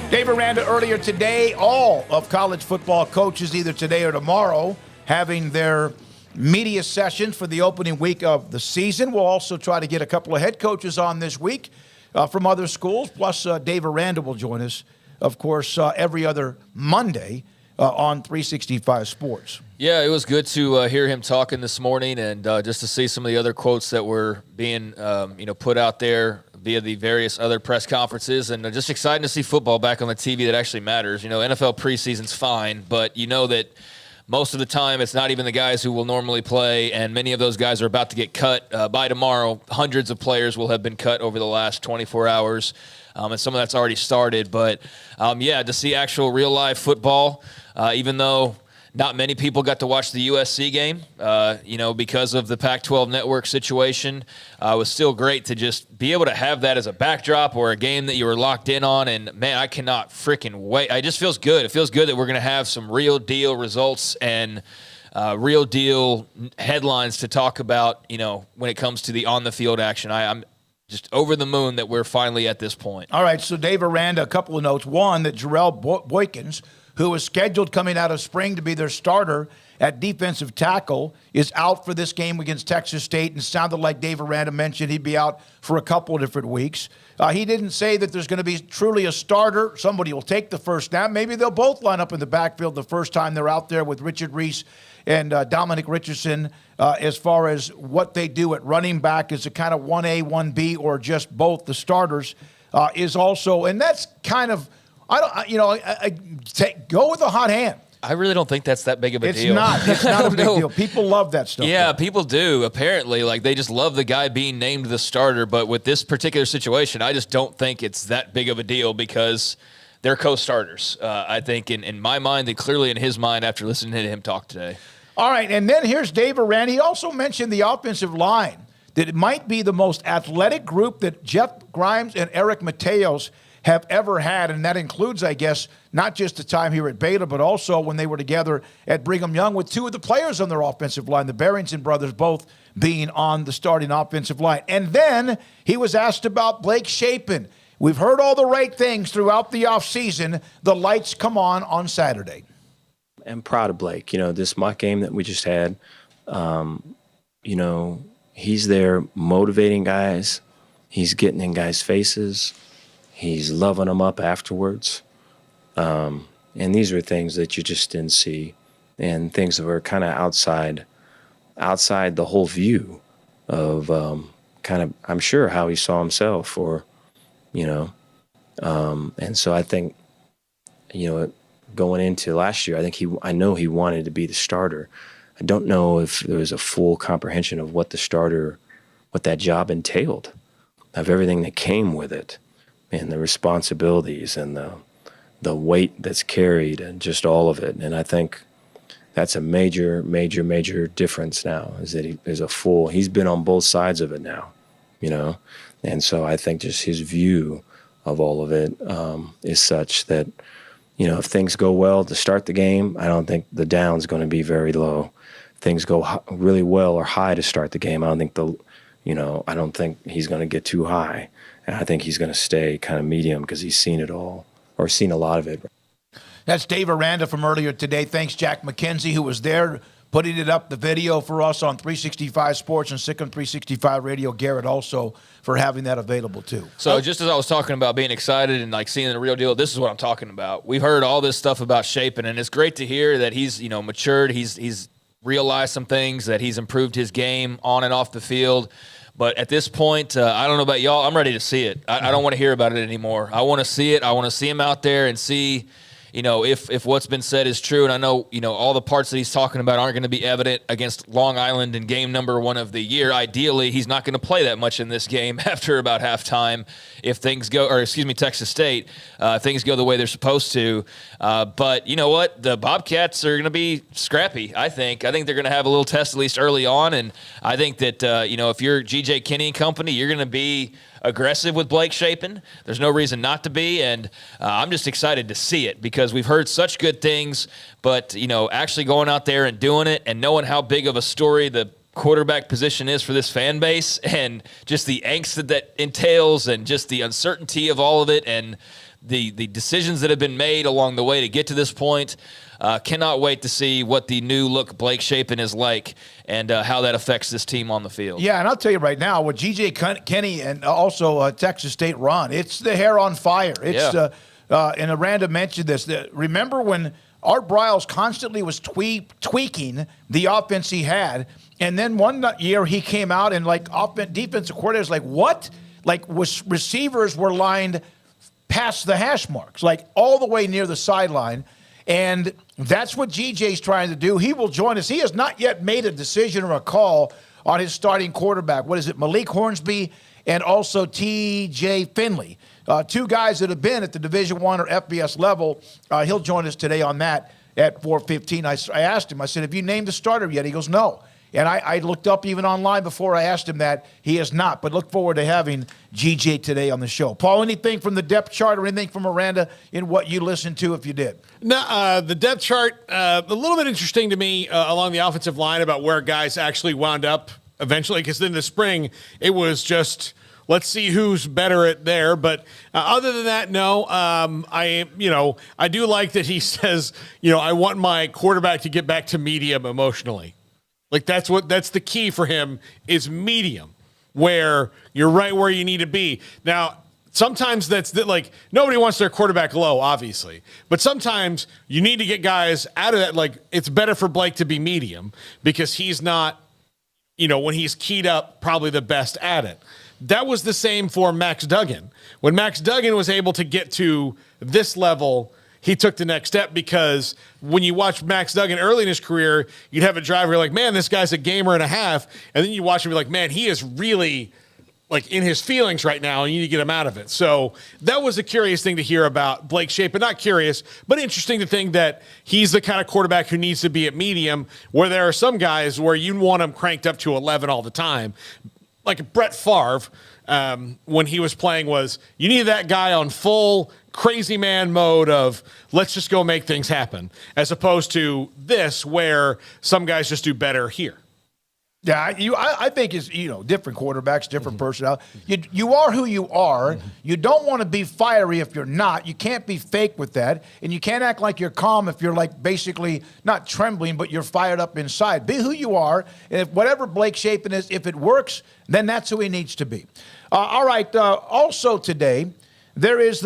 Dave Aranda earlier today, all of college football coaches either today or tomorrow having their media sessions for the opening week of the season. We'll also try to get a couple of head coaches on this week from other schools. Plus, Dave Aranda will join us, of course, every other Monday on 365 Sports. Yeah, it was good to hear him talking this morning and just to see some of the other quotes that were being put out there via the various other press conferences, and just exciting to see football back on the TV that actually matters. You know, NFL preseason's fine, but you know that most of the time it's not even the guys who will normally play, and many of those guys are about to get cut by tomorrow. Hundreds of players will have been cut over the last 24 hours, and some of that's already started. But, to see actual real-life football, even though not many people got to watch the USC game, because of the Pac-12 network situation. It was still great to just be able to have that as a backdrop or a game that you were locked in on. And, man, I cannot freaking wait. It just feels good. It feels good that we're going to have some real-deal results and real-deal headlines to talk about, when it comes to the on-the-field action. I'm just over the moon that we're finally at this point. All right, so Dave Aranda, a couple of notes. One, that Jarrell Boykins, who is scheduled coming out of spring to be their starter at defensive tackle, is out for this game against Texas State, and sounded like Dave Aranda mentioned he'd be out for a couple of different weeks. He didn't say that there's going to be truly a starter. Somebody will take the first snap. Maybe they'll both line up in the backfield the first time they're out there with Richard Reese and Dominic Richardson. As far as what they do at running back, is it kind of 1A, 1B, or just both the starters is also, and that's kind of, go with a hot hand. I really don't think that's that big of a deal. It's not a big deal. People love that stuff. Yeah, people do. Apparently, they just love the guy being named the starter. But with this particular situation, I just don't think it's that big of a deal because they're co-starters. I think in my mind, and clearly in his mind after listening to him talk today. All right, and then here's Dave Aranda. He also mentioned the offensive line, that it might be the most athletic group that Jeff Grimes and Eric Mateos have ever had, and that includes, I guess, not just the time here at Baylor, but also when they were together at Brigham Young with two of the players on their offensive line, the Barrington brothers, both being on the starting offensive line. And then he was asked about Blake Shapen. We've heard all the right things throughout the offseason. The lights come on Saturday. I'm proud of Blake. This mock game that we just had, he's there motivating guys. He's getting in guys' faces. He's loving them up afterwards. And these are things that you just didn't see, and things that were kind of outside the whole view of I'm sure, how he saw himself, or, and so I think, going into last year, I know he wanted to be the starter. I don't know if there was a full comprehension of what that job entailed, of everything that came with it, and the responsibilities and the weight that's carried and just all of it. And I think that's a major, major, major difference now, is that he's been on both sides of it now, And so I think just his view of all of it is such that, if things go well to start the game, I don't think the down's going to be very low. If things go really well or high to start the game, I don't think he's going to get too high. And I think he's going to stay kind of medium because he's seen it all, or seen a lot of it. That's Dave Aranda from earlier today. Thanks, Jack McKenzie, who was there putting it up, the video for us on 365 Sports and Sic'Em 365 Radio. Garrett also for having that available, too. So just as I was talking about being excited and seeing the real deal, this is what I'm talking about. We've heard all this stuff about Shapen, and it's great to hear that he's matured. He's realized some things, that he's improved his game on and off the field. But at this point, I don't know about y'all, I'm ready to see it. I don't want to hear about it anymore. I want to see it. I want to see him out there and see, if what's been said is true. And I know, all the parts that he's talking about aren't going to be evident against Long Island in game number 1 of the year. Ideally, he's not going to play that much in this game after about halftime if things go, Texas State, things go the way they're supposed to. But you know what? The Bobcats are going to be scrappy, I think. I think they're going to have a little test at least early on. And I think that, if you're G.J. Kinney and company, you're going to be aggressive with Blake Shapen. There's no reason not to be, and I'm just excited to see it because we've heard such good things, but, actually going out there and doing it and knowing how big of a story the quarterback position is for this fan base, and just the angst that entails, and just the uncertainty of all of it, and the decisions that have been made along the way to get to this point. Cannot wait to see what the new look Blake Shapen is like and how that affects this team on the field. Yeah, and I'll tell you right now, with G.J. Kenny and also Texas State run, it's the hair on fire. It's and Aranda mentioned this. Remember when Art Briles constantly was tweaking the offense he had, and then one year he came out and defensive coordinators like, what? Receivers were lined past the hash marks, all the way near the sideline. And that's what GJ's trying to do. He will join us. He has not yet made a decision or a call on his starting quarterback. What is it, Malik Hornsby and also T.J. Finley, two guys that have been at the Division I or FBS level. He'll join us today on that at 4:15. I asked him, I said, have you named the starter yet? He goes, no. And I looked up even online before I asked him that. He has not, but look forward to having GJ today on the show. Paul, anything from the depth chart or anything from Aranda in what you listened to if you did? No, the depth chart, a little bit interesting to me along the offensive line about where guys actually wound up eventually, because in the spring, it was just, let's see who's better at there. But other than that, no. I do like that he says, I want my quarterback to get back to medium emotionally. That's the key for him is medium, where you're right where you need to be. Now, sometimes nobody wants their quarterback low, obviously, but sometimes you need to get guys out of that. It's better for Blake to be medium because he's not, when he's keyed up, probably the best at it. That was the same for Max Duggan. When Max Duggan was able to get to this level, he took the next step, because when you watch Max Duggan early in his career, you'd have a driver you're like, man, this guy's a gamer and a half. And then you watch him be like, man, he is really in his feelings right now, and you need to get him out of it. So that was a curious thing to hear about Blake Shapen. Not curious, but interesting to think that he's the kind of quarterback who needs to be at medium, where there are some guys where you want him cranked up to 11 all the time. Like Brett Favre, when he was playing, you need that guy on full crazy man mode of let's just go make things happen, as opposed to this where some guys just do better here. Yeah, I think it's, different quarterbacks, different personnel. You are who you are. You don't want to be fiery if you're not. You can't be fake with that. And you can't act like you're calm if you're basically not trembling, but you're fired up inside. Be who you are. And if whatever Blake Shapen is, if it works, then that's who he needs to be. All right. Also today, there is the